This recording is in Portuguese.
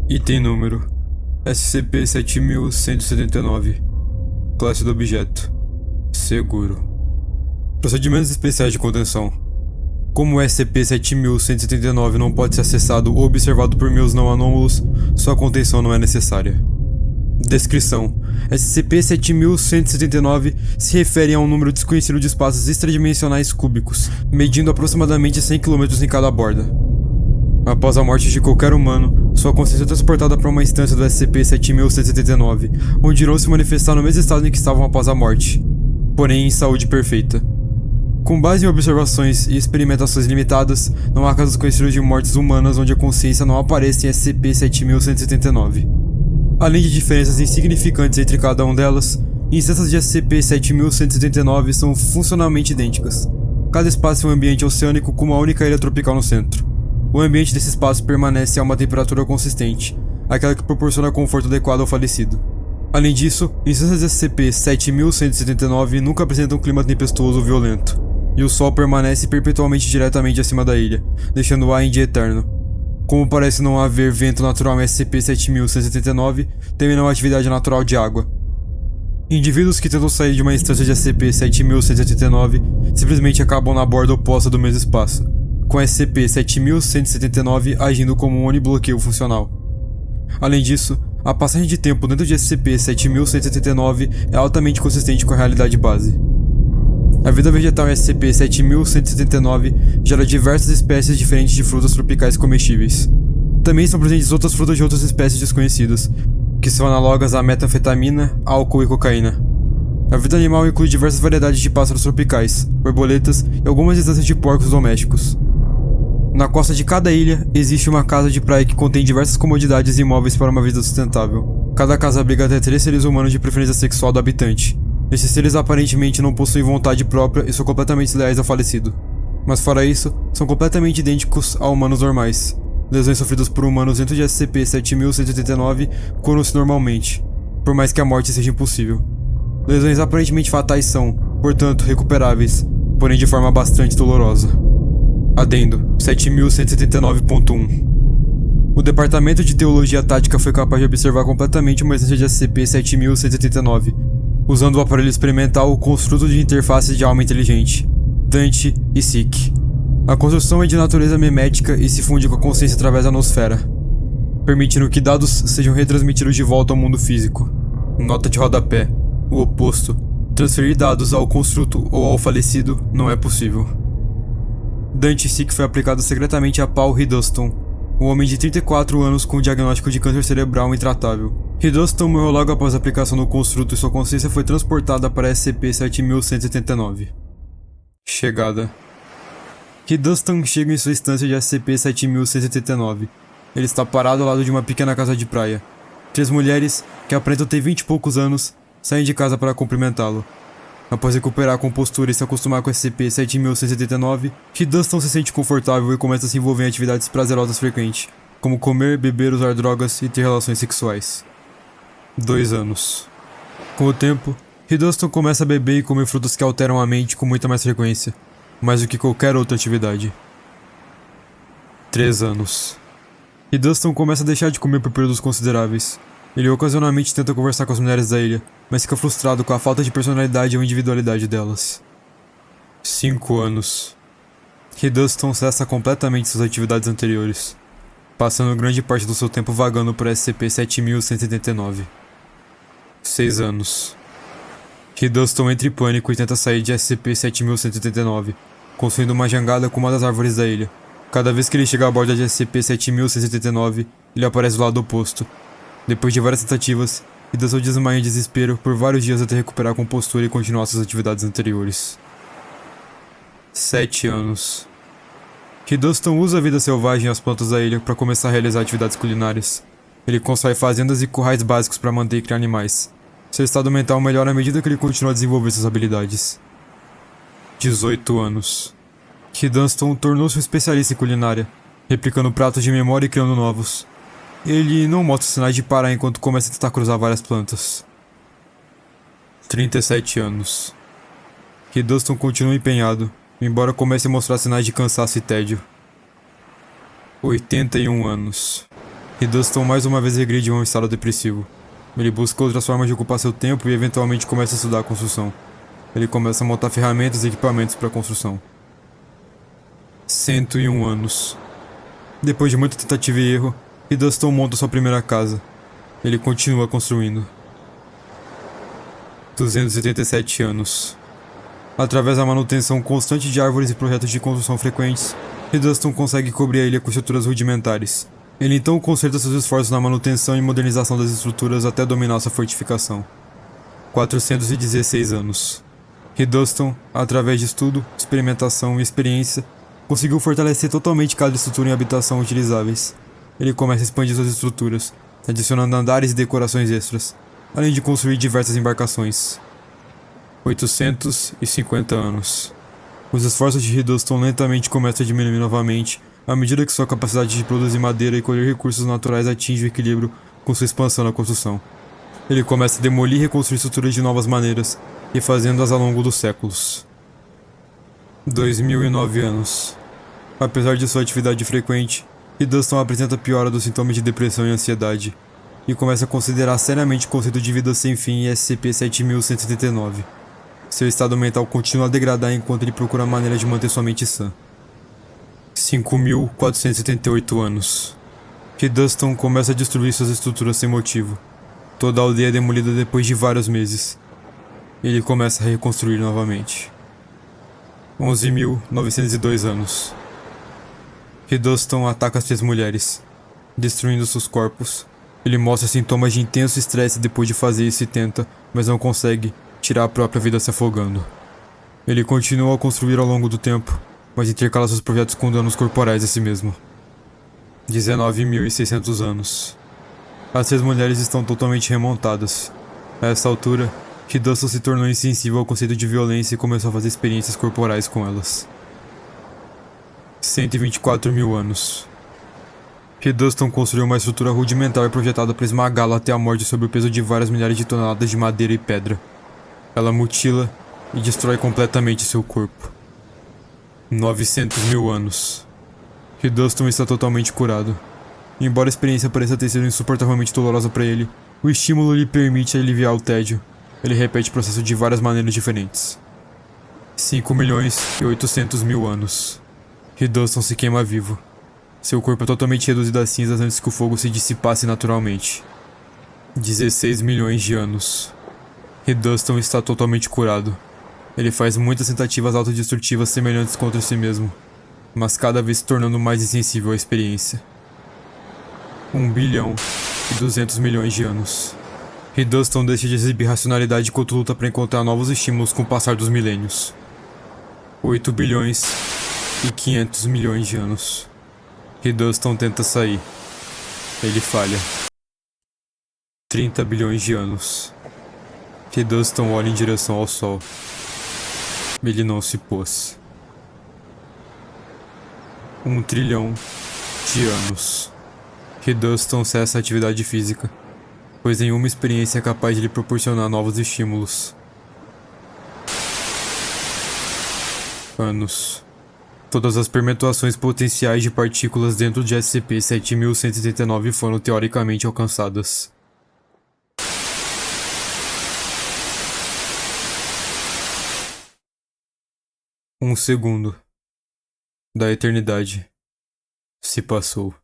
Item número SCP-7179. Classe do objeto: seguro. Procedimentos especiais de contenção. Como o SCP-7179 não pode ser acessado ou observado por meios não anômalos, sua contenção não é necessária. Descrição: SCP-7179 se refere a um número desconhecido de espaços extradimensionais cúbicos, medindo aproximadamente 100 km em cada borda. Após a morte de qualquer humano, sua consciência é transportada para uma instância do SCP-7179, onde irão se manifestar no mesmo estado em que estavam após a morte, porém em saúde perfeita. Com base em observações e experimentações limitadas, não há casos conhecidos de mortes humanas onde a consciência não aparece em SCP-7179. Além de diferenças insignificantes entre cada uma delas, instâncias de SCP-7179 são funcionalmente idênticas. Cada espaço é um ambiente oceânico com uma única ilha tropical no centro. O ambiente desse espaço permanece a uma temperatura consistente, aquela que proporciona conforto adequado ao falecido. Além disso, instâncias de SCP-7179 nunca apresentam um clima tempestuoso ou violento, e o Sol permanece perpetualmente diretamente acima da ilha, deixando o ar em dia eterno. Como parece não haver vento natural em SCP-7179, também não há atividade natural de água. Indivíduos que tentam sair de uma instância de SCP-7179 simplesmente acabam na borda oposta do mesmo espaço, com SCP-7179 agindo como um unibloqueio funcional. Além disso, a passagem de tempo dentro de SCP-7179 é altamente consistente com a realidade base. A vida vegetal em SCP-7179 gera diversas espécies diferentes de frutas tropicais comestíveis. Também são presentes outras frutas de outras espécies desconhecidas, que são análogas a metanfetamina, álcool e cocaína. A vida animal inclui diversas variedades de pássaros tropicais, borboletas e algumas instâncias de porcos domésticos. Na costa de cada ilha, existe uma casa de praia que contém diversas comodidades e imóveis para uma vida sustentável. Cada casa abriga até 3 seres humanos de preferência sexual do habitante. Esses seres aparentemente não possuem vontade própria e são completamente leais ao falecido. Mas fora isso, são completamente idênticos a humanos normais. Lesões sofridas por humanos dentro de SCP-7179 curam-se normalmente, por mais que a morte seja impossível. Lesões aparentemente fatais são, portanto, recuperáveis, porém de forma bastante dolorosa. Adendo 7179.1. O Departamento de Teologia Tática foi capaz de observar completamente uma instância de SCP-7179, usando o aparelho experimental Construto de Interface de Alma Inteligente, Dante e SIC. A construção é de natureza memética e se funde com a consciência através da nosfera, permitindo que dados sejam retransmitidos de volta ao mundo físico. Nota de rodapé: o oposto, transferir dados ao construto ou ao falecido, não é possível. Dante SIC foi aplicado secretamente a Paul Hiddleston, um homem de 34 anos com diagnóstico de câncer cerebral intratável. Hiddleston morreu logo após a aplicação do construto e sua consciência foi transportada para SCP-7179. Chegada. Hiddleston chega em sua instância de SCP-7179. Ele está parado ao lado de uma pequena casa de praia. 3 mulheres, que aparentam ter 20 e poucos anos, saem de casa para cumprimentá-lo. Após recuperar a compostura e se acostumar com SCP-7179, Hiddleston se sente confortável e começa a se envolver em atividades prazerosas frequentes, como comer, beber, usar drogas e ter relações sexuais. 2 anos. Com o tempo, Hiddleston começa a beber e comer frutas que alteram a mente com muita mais frequência, mais do que qualquer outra atividade. 3 anos. Hiddleston começa a deixar de comer por períodos consideráveis. Ele ocasionalmente tenta conversar com as mulheres da ilha, mas fica frustrado com a falta de personalidade ou individualidade delas. 5 anos. Hiddleston cessa completamente suas atividades anteriores, passando grande parte do seu tempo vagando por SCP-7179. 6 anos. Hiddleston entra em pânico e tenta sair de SCP-7179, construindo uma jangada com uma das árvores da ilha. Cada vez que ele chega à borda de SCP-7179, ele aparece do lado oposto. Depois de várias tentativas, Hiddleston desmaia em desespero por vários dias até recuperar a compostura e continuar suas atividades anteriores. 7 anos. Hiddleston usa a vida selvagem e as plantas da ilha para começar a realizar atividades culinárias. Ele constrói fazendas e currais básicos para manter e criar animais. Seu estado mental melhora à medida que ele continua a desenvolver suas habilidades. 18 anos. Hiddleston tornou-se um especialista em culinária, replicando pratos de memória e criando novos. Ele não mostra sinais de parar enquanto começa a tentar cruzar várias plantas. 37 anos. Hiddleston continua empenhado, embora comece a mostrar sinais de cansaço e tédio. 81 anos. Hiddleston mais uma vez regride a um estado depressivo. Ele busca outras formas de ocupar seu tempo e eventualmente começa a estudar a construção. Ele começa a montar ferramentas e equipamentos para a construção. 101 anos. Depois de muita tentativa e erro, Hiddleston monta sua primeira casa. Ele continua construindo. 277 anos. Através da manutenção constante de árvores e projetos de construção frequentes, Hiddleston consegue cobrir a ilha com estruturas rudimentares. Ele então concentra seus esforços na manutenção e modernização das estruturas até dominar sua fortificação. 416 anos. Hiddleston, através de estudo, experimentação e experiência, conseguiu fortalecer totalmente cada estrutura em habitação utilizáveis. Ele começa a expandir suas estruturas, adicionando andares e decorações extras, além de construir diversas embarcações. 850 anos. Os esforços de Hiddleston lentamente começam a diminuir novamente, à medida que sua capacidade de produzir madeira e colher recursos naturais atinge o equilíbrio com sua expansão na construção. Ele começa a demolir e reconstruir estruturas de novas maneiras, e fazendo-as ao longo dos séculos. 2009 anos. Apesar de sua atividade frequente, Hiddleston apresenta piora dos sintomas de depressão e ansiedade, e começa a considerar seriamente o conceito de vida sem fim e SCP-7179. Seu estado mental continua a degradar enquanto ele procura maneiras de manter sua mente sã. 5.478 anos. Hiddleston começa a destruir suas estruturas sem motivo. Toda a aldeia é demolida depois de vários meses. Ele começa a reconstruir novamente. 11.902 anos. Hiddleston ataca as 3 mulheres, destruindo seus corpos. Ele mostra sintomas de intenso estresse depois de fazer isso e tenta, mas não consegue, tirar a própria vida se afogando. Ele continua a construir ao longo do tempo, mas intercala seus projetos com danos corporais a si mesmo. 19.600 anos. As 3 mulheres estão totalmente remontadas. A essa altura, Hiddleston se tornou insensível ao conceito de violência e começou a fazer experiências corporais com elas. 124.000 anos. Hiddleston construiu uma estrutura rudimentar projetada para esmagá-la até a morte sob o peso de várias milhares de toneladas de madeira e pedra. Ela mutila e destrói completamente seu corpo. 900.000 anos. Hiddleston está totalmente curado. Embora a experiência pareça ter sido insuportavelmente dolorosa para ele, o estímulo lhe permite aliviar o tédio. Ele repete o processo de várias maneiras diferentes. 5.800.000 anos. Hiddleston se queima vivo. Seu corpo é totalmente reduzido a cinzas antes que o fogo se dissipasse naturalmente. 16 milhões de anos. Hiddleston está totalmente curado. Ele faz muitas tentativas autodestrutivas semelhantes contra si mesmo, mas cada vez se tornando mais insensível à experiência. 1.200 bilhões de anos. Hiddleston deixa de exibir racionalidade enquanto luta para encontrar novos estímulos com o passar dos milênios. 8.500 bilhões de anos. Hiddleston tenta sair. Ele falha. 30 bilhões de anos. Hiddleston olha em direção ao sol. Ele não se pôs. 1 trilhão de anos. Hiddleston cessa a atividade física, pois nenhuma experiência é capaz de lhe proporcionar novos estímulos. Anos. Todas as perpetuações potenciais de partículas dentro de SCP-7179 foram teoricamente alcançadas. Um segundo da eternidade se passou.